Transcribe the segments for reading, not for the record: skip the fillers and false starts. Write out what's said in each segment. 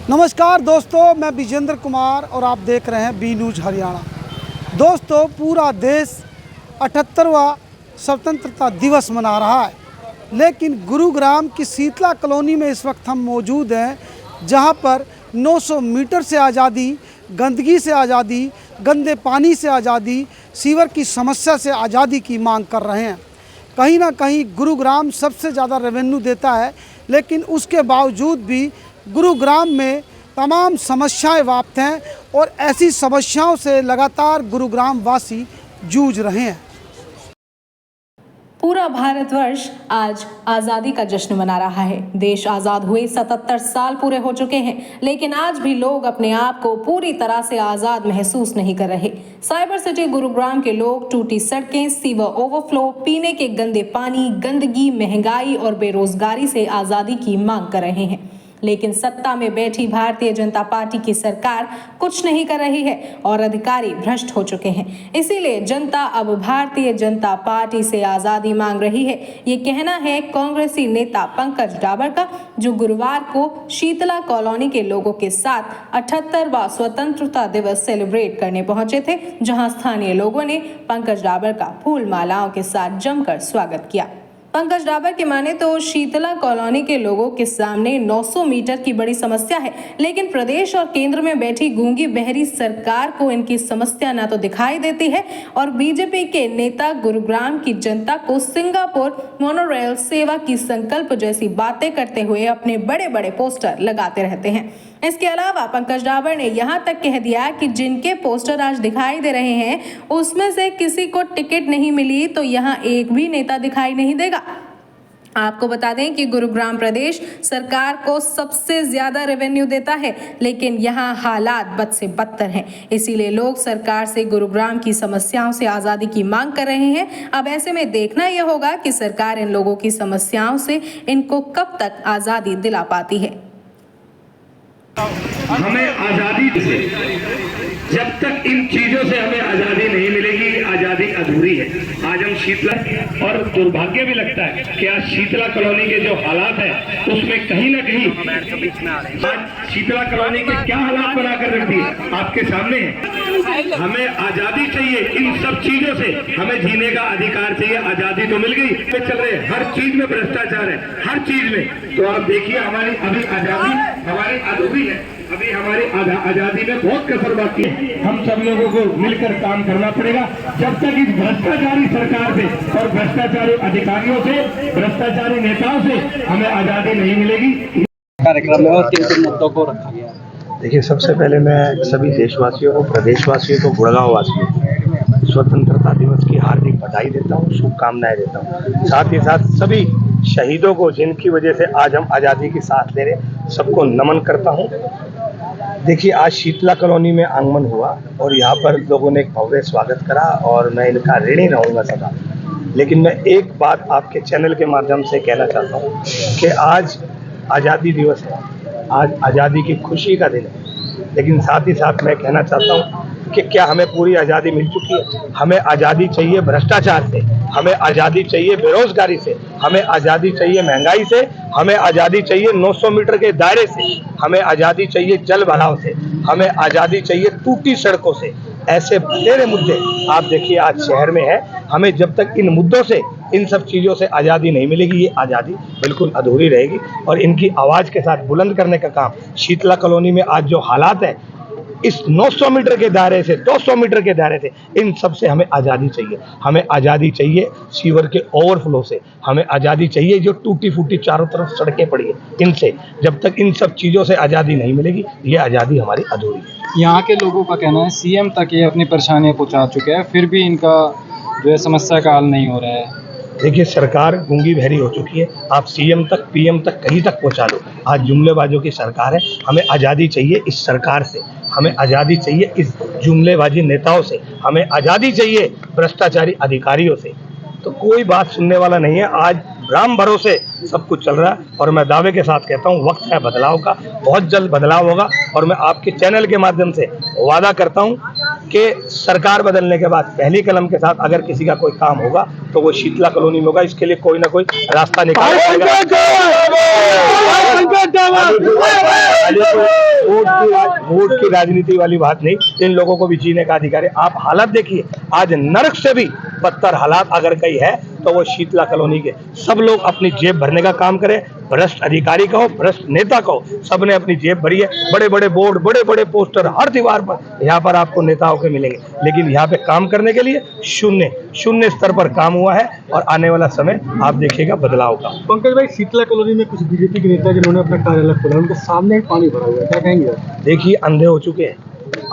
नमस्कार दोस्तों, मैं विजेंद्र कुमार और आप देख रहे हैं बी न्यूज़ हरियाणा। दोस्तों, पूरा देश 78वां स्वतंत्रता दिवस मना रहा है, लेकिन गुरुग्राम की शीतला कॉलोनी में इस वक्त हम मौजूद हैं, जहां पर 900 मीटर से आज़ादी, गंदगी से आज़ादी, गंदे पानी से आज़ादी, सीवर की समस्या से आज़ादी की मांग कर रहे हैं। कहीं ना कहीं गुरुग्राम सबसे ज़्यादा रेवेन्यू देता है, लेकिन उसके बावजूद भी गुरुग्राम में तमाम समस्याएं व्याप्त हैं और ऐसी समस्याओं से लगातार गुरुग्राम वासी जूझ रहे हैं। पूरा भारतवर्ष आज आज़ादी का जश्न मना रहा है। देश आज़ाद हुए 77 साल पूरे हो चुके हैं, लेकिन आज भी लोग अपने आप को पूरी तरह से आज़ाद महसूस नहीं कर रहे। साइबर सिटी गुरुग्राम के लोग टूटी सड़कें, सीवर ओवरफ्लो, पीने के गंदे पानी, गंदगी, महंगाई और बेरोजगारी से आज़ादी की मांग कर रहे हैं। लेकिन सत्ता में बैठी भारतीय जनता पार्टी की सरकार कुछ नहीं कर रही है और अधिकारी भ्रष्ट हो चुके हैं। इसीलिए जनता अब भारतीय जनता पार्टी से आज़ादी मांग रही है। ये कहना है कांग्रेसी नेता पंकज डाबर का, जो गुरुवार को शीतला कॉलोनी के लोगों के साथ 78वां स्वतंत्रता दिवस सेलिब्रेट करने पहुंचे थे, जहां स्थानीय लोगों ने पंकज डाबर का फूल मालाओं के साथ जमकर स्वागत किया। पंकज डाबर के माने तो शीतला कॉलोनी के लोगों के सामने 900 मीटर की बड़ी समस्या है, लेकिन प्रदेश और केंद्र में बैठी गूंगी बहरी सरकार को इनकी समस्या ना तो दिखाई देती है और बीजेपी के नेता गुरुग्राम की जनता को सिंगापुर मोनोरेल सेवा की संकल्प जैसी बातें करते हुए अपने बड़े बड़े पोस्टर लगाते रहते हैं। इसके अलावा पंकज डाबर ने यहां तक कह दिया कि जिनके पोस्टर आज दिखाई दे रहे हैं, उसमें से किसी को टिकट नहीं मिली तो यहां एक भी नेता दिखाई नहीं देगा। आपको बता दें कि गुरुग्राम प्रदेश सरकार को सबसे ज्यादा रेवेन्यू देता है, लेकिन यहाँ हालात बद से बदतर हैं। इसीलिए लोग सरकार से गुरुग्राम की समस्याओं से आज़ादी की मांग कर रहे हैं। अब ऐसे में देखना यह होगा कि सरकार इन लोगों की समस्याओं से इनको कब तक आज़ादी दिला पाती है। हमें आज़ादी से, जब तक इन चीजों से हमें आज़ादी नहीं मिलेगी, आज़ादी अधूरी है। आज हम शीतला, और दुर्भाग्य भी लगता है कि आज शीतला कॉलोनी के जो हालात है उसमें कहीं ना कहीं आज शीतला कॉलोनी के क्या हालात बनाकर रख दिए आपके सामने है। हमें आज़ादी चाहिए, इन सब चीजों से हमें जीने का अधिकार चाहिए। आज़ादी तो मिल गई, चल रहे हर चीज में भ्रष्टाचार है, हर चीज में। तो आप देखिए हमारी अभी आज़ादी हमारी अधूरी है, अभी हमारी आज़ादी में बहुत कसर बाकी है। हम सब लोगों को मिलकर काम करना पड़ेगा। जब तक इस भ्रष्टाचारी सरकार से और भ्रष्टाचारी अधिकारियों से, भ्रष्टाचारी नेताओं से हमें आज़ादी नहीं मिलेगी। कार्यक्रम में और किन मुद्दों को रखा गया? देखिए, सबसे पहले मैं सभी देशवासियों को, प्रदेशवासियों को, गुड़गांव वासियों को स्वतंत्रता दिवस की हार्दिक बधाई देता हूँ, शुभकामनाएं देता हूँ। साथ ही साथ सभी शहीदों को, जिनकी वजह से आज हम आज़ादी की सांस ले रहे, सबको नमन करता हूँ। देखिए, आज शीतला कॉलोनी में आगमन हुआ और यहाँ पर लोगों ने एक भव्य स्वागत करा और मैं इनका ऋणी रहूँगा सदा। लेकिन मैं एक बात आपके चैनल के माध्यम से कहना चाहता हूँ कि आज आज़ादी दिवस है, आज आज़ादी की खुशी का दिन है, लेकिन साथ ही साथ मैं कहना चाहता हूँ कि क्या हमें पूरी आज़ादी मिल चुकी है? हमें आज़ादी चाहिए भ्रष्टाचार से, हमें आज़ादी चाहिए बेरोजगारी से, हमें आज़ादी चाहिए महंगाई से, हमें आज़ादी चाहिए 900 मीटर के दायरे से, हमें आज़ादी चाहिए जल भराव से, हमें आज़ादी चाहिए टूटी सड़कों से। ऐसे बड़े मुद्दे आप देखिए आज शहर में है। हमें जब तक इन मुद्दों से, इन सब चीज़ों से आज़ादी नहीं मिलेगी, ये आज़ादी बिल्कुल अधूरी रहेगी। और इनकी आवाज़ के साथ बुलंद करने का काम, शीतला कॉलोनी में आज जो हालात है, इस 900 मीटर के दायरे से, 200 मीटर के दायरे से, इन सब से हमें आज़ादी चाहिए। हमें आज़ादी चाहिए सीवर के ओवरफ्लो से, हमें आज़ादी चाहिए जो टूटी फूटी चारों तरफ सड़कें पड़ी है, इनसे। जब तक इन सब चीज़ों से आज़ादी नहीं मिलेगी, ये आज़ादी हमारी अधूरी है। यहाँ के लोगों का कहना है सीएम तक ये अपनी परेशानियाँ पहुँचा चुके हैं, फिर भी इनका जो है समस्या का हल नहीं हो रहा है। देखिए, सरकार गूंगी बहरी हो चुकी है। आप सीएम तक, पीएम तक, कहीं तक पहुंचा लो, आज जुमलेबाजों की सरकार है। हमें आज़ादी चाहिए इस सरकार से, हमें आज़ादी चाहिए इस जुमलेबाजी नेताओं से, हमें आज़ादी चाहिए भ्रष्टाचारी अधिकारियों से। तो कोई बात सुनने वाला नहीं है। आज राम भरोसे सब कुछ चल रहा है और मैं दावे के साथ कहता हूँ वक्त है बदलाव का, बहुत जल्द बदलाव होगा। और मैं आपके चैनल के माध्यम से वादा करता हूँ कि सरकार बदलने के बाद पहली कलम के साथ अगर किसी का कोई काम होगा तो वो शीतला कॉलोनी में होगा। इसके लिए कोई ना कोई रास्ता निकालेगा। खाली वोट की राजनीति वाली बात नहीं, इन लोगों को भी जीने का अधिकार है। आप हालात देखिए, आज नरक से भी बदतर हालात अगर कहीं है तो वो शीतला कॉलोनी के। सब लोग अपनी जेब भरने का काम करें, भ्रष्ट अधिकारी का हो, भ्रष्ट नेता का हो, सबने अपनी जेब भरी है। बड़े बड़े बोर्ड, बड़े बड़े पोस्टर हर दीवार पर यहाँ पर आपको नेताओं के मिलेंगे, लेकिन यहाँ पे काम करने के लिए शून्य स्तर पर काम हुआ है। और आने वाला समय आप देखिएगा बदलाव का। पंकज भाई, शीतला कॉलोनी में कुछ बीजेपी के नेता जिन्होंने अपना कार्यालय खोला, उनके सामने ही पानी भरा हुआ है, क्या कहेंगे? देखिए, अंधे हो चुके हैं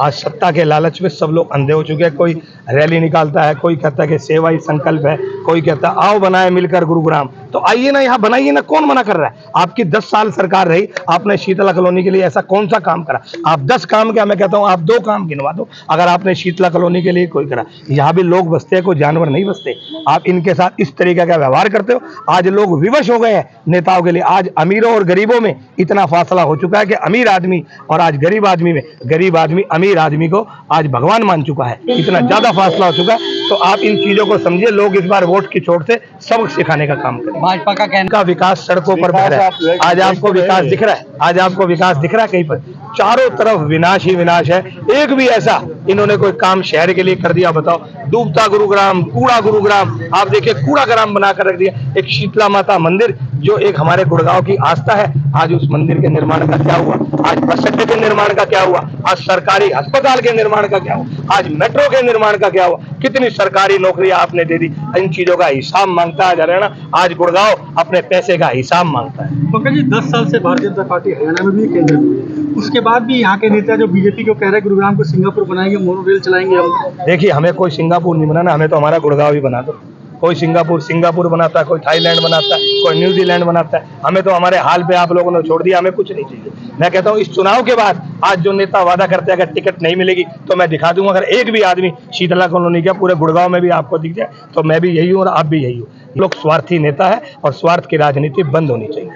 आज, सत्ता के लालच में सब लोग अंधे हो चुके हैं। कोई रैली निकालता है, कोई कहता है कि सेवा ही संकल्प है, कोई कहता है आओ बनाए मिलकर गुरुग्राम। तो आइए ना, यहाँ बनाइए ना, कौन मना कर रहा है? आपकी 10 साल सरकार रही, आपने शीतला कॉलोनी के लिए ऐसा कौन सा काम करा? आप 10 काम क्या, मैं कहता हूँ आप 2 काम गिनवा दो अगर आपने शीतला कॉलोनी के लिए कोई करा। यहाँ भी लोग बसते हैं, कोई जानवर नहीं बसते। आप इनके साथ इस तरीके का व्यवहार करते हो। आज लोग विवश हो गए हैं नेताओं के लिए। आज अमीरों और गरीबों में इतना फासला हो चुका है कि अमीर आदमी और आज गरीब आदमी में, गरीब आदमी अमीर आदमी को आज भगवान मान चुका है। इतना ज्यादा फासला हो चुका है। तो आप इन चीजों को समझिए। लोग इस बार वोट की चोट से सबक सिखाने का काम करें। भाजपा का कहना का विकास सड़कों पर बह रहा है। आज आपको विकास दिख रहा है, आज आपको विकास दिख रहा है कहीं पर? चारों तरफ विनाश ही विनाश है। एक भी ऐसा इन्होंने कोई काम शहर के लिए कर दिया बताओ? डूबता गुरुग्राम, कूड़ा गुरुग्राम, आप देखिए कूड़ा ग्राम बनाकर रख दिया। एक शीतला माता मंदिर जो एक हमारे गुड़गांव की आस्था है, आज उस मंदिर के निर्माण का क्या हुआ? आज बस अड्डे के निर्माण का क्या हुआ? आज सरकारी अस्पताल के निर्माण का क्या हुआ? आज मेट्रो के निर्माण का क्या हुआ? कितनी सरकारी नौकरियां आपने दे दी? इन चीजों का हिसाब मांगता है हरियाणा। आज गुड़गांव अपने पैसे का हिसाब मांगता है। पंकज जी, 10 साल से भारतीय जनता पार्टी हरियाणा में भी केंद्र में है, उसके बाद भी यहाँ के नेता जो बीजेपी को कह रहे हैं गुरुग्राम को सिंगापुर बनाएंगे, मोनो रेल चलाएंगे हम। देखिए, हमें कोई सिंगापुर नहीं बनाना, हमें तो हमारा गुड़गांव ही बना दो। कोई सिंगापुर बनाता है, कोई थाईलैंड बनाता है, कोई न्यूजीलैंड बनाता है। हमें तो हमारे हाल पे आप लोगों ने छोड़ दिया, हमें कुछ नहीं चाहिए। मैं कहता हूँ इस चुनाव के बाद आज जो नेता वादा करते हैं अगर टिकट नहीं मिलेगी तो मैं दिखा दूंगा। अगर एक भी आदमी शीतला कॉलोनी का पूरे गुड़गांव में भी आपको दिख जाए तो मैं भी यही हूँ और आप भी यही हो। लोग स्वार्थी नेता है और स्वार्थ की राजनीति बंद होनी चाहिए।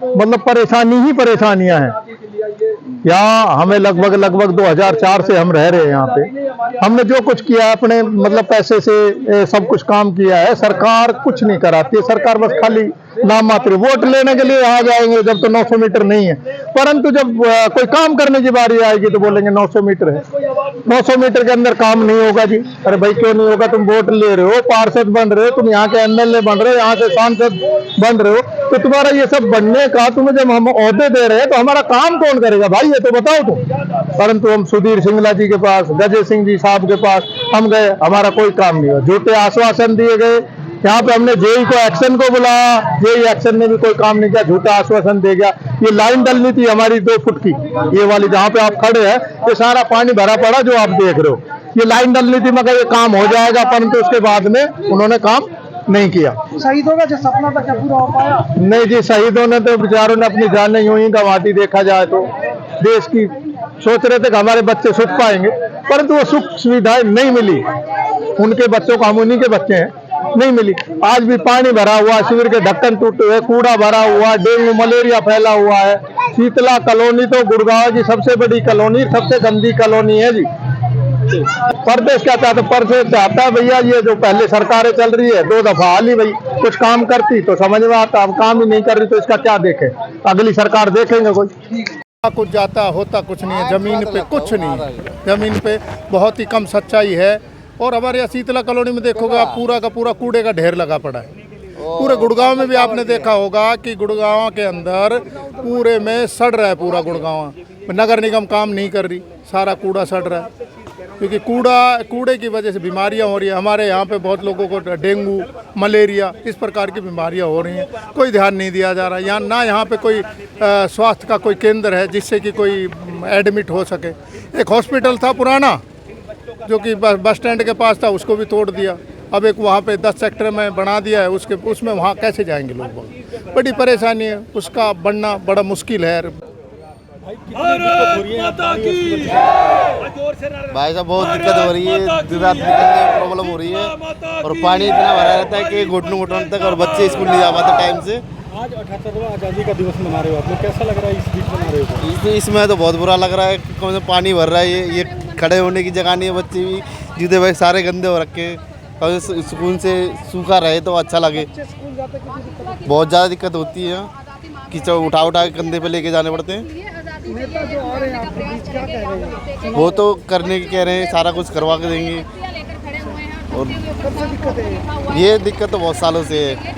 मतलब परेशानी ही परेशानियां हैं यहाँ। हमें लगभग 2004 से हम रह रहे हैं यहाँ पे। हमने जो कुछ किया है अपने मतलब पैसे से सब कुछ काम किया है। सरकार कुछ नहीं कराती है। सरकार बस खाली नाम मात्र वोट लेने के लिए आ जाएंगे जब तो 900 मीटर नहीं है, परंतु जब कोई काम करने की बारी आएगी तो बोलेंगे 900 मीटर है। 900 मीटर के अंदर काम नहीं होगा जी। अरे भाई क्यों नहीं होगा? तुम वोट ले रहे हो, पार्षद बन रहे हो, तुम यहाँ के एमएलए बन रहे हो, यहाँ से सांसद बन रहे हो, तो तुम्हारा ये सब बनने का तुम्हें जब हम ओहदे दे रहे हैं तो हमारा काम कौन करेगा भाई? ये तो बताओ तुम। परंतु हम सुधीर सिंगला जी के पास, गजे सिंह जी साहब के पास हम गए, हमारा कोई काम नहीं हुआ। झूठे आश्वासन दिए गए। यहाँ पे हमने जेई को एक्शन को बुलाया, जेई एक्शन ने भी कोई काम नहीं किया, झूठा आश्वासन दे गया। ये लाइन डलनी थी हमारी 2 फुट की, ये वाली जहाँ पे आप खड़े हैं ये सारा पानी भरा पड़ा जो आप देख रहे हो। ये लाइन डलनी थी, मगर ये काम हो जाएगा, परंतु उसके बाद में उन्होंने काम नहीं किया। शहीदों का जो सपना था क्या पूरा हो पाया? नहीं जी, शहीदों ने तो बेचारों ने अपनी जान यूं ही गंवा दी। देखा जाए तो देश की सोच रहे थे कि हमारे बच्चे सुख पाएंगे, परंतु वो सुख सुविधाएं नहीं मिली। उनके बच्चों को, हम उन्हीं के बच्चे हैं, नहीं मिली। आज भी पानी भरा हुआ, शिविर के ढक्कन टूटे हुए, कूड़ा भरा हुआ, डेंगू मलेरिया फैला हुआ है। शीतला कॉलोनी तो गुड़गांव की सबसे बड़ी कॉलोनी, सबसे गंदी कॉलोनी है जी। प्रदेश क्या चाहता? प्रदेश चाहता है भैया ये जो पहले सरकारें चल रही है 2 दफा हाली भाई कुछ काम करती तो समझ में आता, अब काम ही नहीं कर रही तो इसका क्या देखे? अगली सरकार देखेंगे कोई? कुछ जाता होता कुछ नहीं है, जमीन पे कुछ नहीं है। जमीन पे बहुत ही कम सच्चाई है। और हमारे यहाँ शीतला कॉलोनी में देखोगे आप पूरा का पूरा कूड़े का ढेर लगा पड़ा है। पूरे गुड़गांव में भी आपने देखा होगा कि गुड़गांव के अंदर पूरे में सड़ रहा है पूरा गुड़गांव। नगर निगम काम नहीं कर रही, सारा कूड़ा सड़ रहा है क्योंकि कूड़े की वजह से बीमारियां हो रही है। हमारे यहाँ पे बहुत लोगों को डेंगू, मलेरिया इस प्रकार की बीमारियां हो रही हैं। कोई ध्यान नहीं दिया जा रहा है। ना यहाँ पे कोई स्वास्थ्य का कोई केंद्र है जिससे कि कोई एडमिट हो सके। एक हॉस्पिटल था पुराना जो कि बस स्टैंड के पास था, उसको भी तोड़ दिया। अब एक वहाँ पे 10 सेक्टर में बना दिया है, उसमें वहाँ कैसे जाएंगे लोग? बड़ी परेशानी है, उसका बनना बड़ा मुश्किल है। भाई साहब बहुत दिक्कत हो रही है, दिन रात निकलने में प्रॉब्लम हो रही है और पानी इतना भरा रहता है कि घुटनों तक, और बच्चे स्कूल नहीं जा पाते टाइम से। आज 78वां आज़ादी का दिवस मना रहे हो आप लोग, कैसा लग रहा है इस बीच मना रहे हो? इसमें तो बहुत बुरा लग रहा है। कौन सा पानी भर रहा है, ये खड़े होने की जगह नहीं है। बच्चे भी जूते भाई सारे गंदे हो रखे, और सुकून से सूखा रहे तो अच्छा लगे। बहुत ज़्यादा दिक्कत होती है, कीचड़ उठा के कंधे पे लेके जाने पड़ते हैं। नेता जो आ रहे हैं आपके बीच क्या कह रहे हैं? वो तो करने की कह रहे हैं, सारा कुछ करवा के देंगे। और कब से दिक्कत है? ये दिक्कत तो बहुत सालों से है,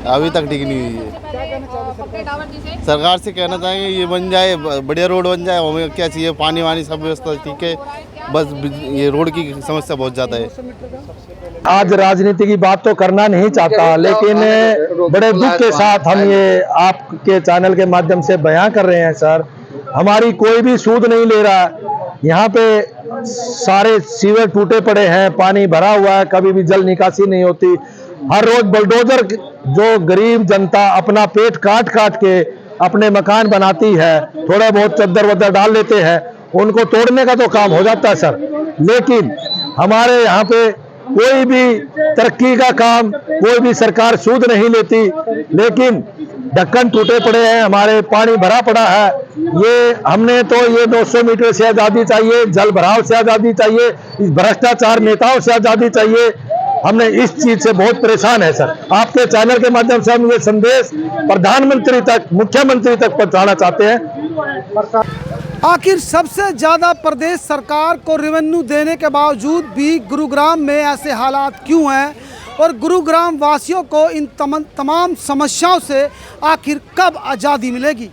अभी तक ठीक नहीं हुई है। क्या कहना चाहोगे? सरकार से कहना चाहेंगे ये बन जाए, बढ़िया रोड बन जाए। हमें क्या चाहिए, पानी वानी सब व्यवस्था ठीक है, बस ये रोड की समस्या बहुत ज़्यादा है। आज राजनीति की बात तो करना नहीं चाहता, लेकिन बड़े दुख के साथ हम ये आपके चैनल के माध्यम से बयां कर रहे हैं सर, हमारी कोई भी सूद नहीं ले रहा है। यहाँ पे सारे सीवर टूटे पड़े हैं, पानी भरा हुआ है, कभी भी जल निकासी नहीं होती। हर रोज बुलडोजर जो गरीब जनता अपना पेट काट काट के अपने मकान बनाती है, थोड़ा बहुत चद्दर वद्दर डाल लेते हैं, उनको तोड़ने का तो काम हो जाता है सर। लेकिन हमारे यहाँ पे कोई भी तरक्की का काम, कोई भी सरकार सूद नहीं लेती। लेकिन ढक्कन टूटे पड़े हैं, हमारे पानी भरा पड़ा है। ये हमने तो ये 200 मीटर से आज़ादी चाहिए, जल भराव से आज़ादी चाहिए, इस भ्रष्टाचार नेताओं से आज़ादी चाहिए। हमने इस चीज से बहुत परेशान है सर। आपके चैनल के माध्यम से हम ये संदेश प्रधानमंत्री तक, मुख्यमंत्री तक पहुंचाना चाहते हैं। आखिर सबसे ज़्यादा प्रदेश सरकार को रेवेन्यू देने के बावजूद भी गुरुग्राम में ऐसे हालात क्यों हैं, और गुरुग्राम वासियों को इन तमाम समस्याओं से आखिर कब आज़ादी मिलेगी?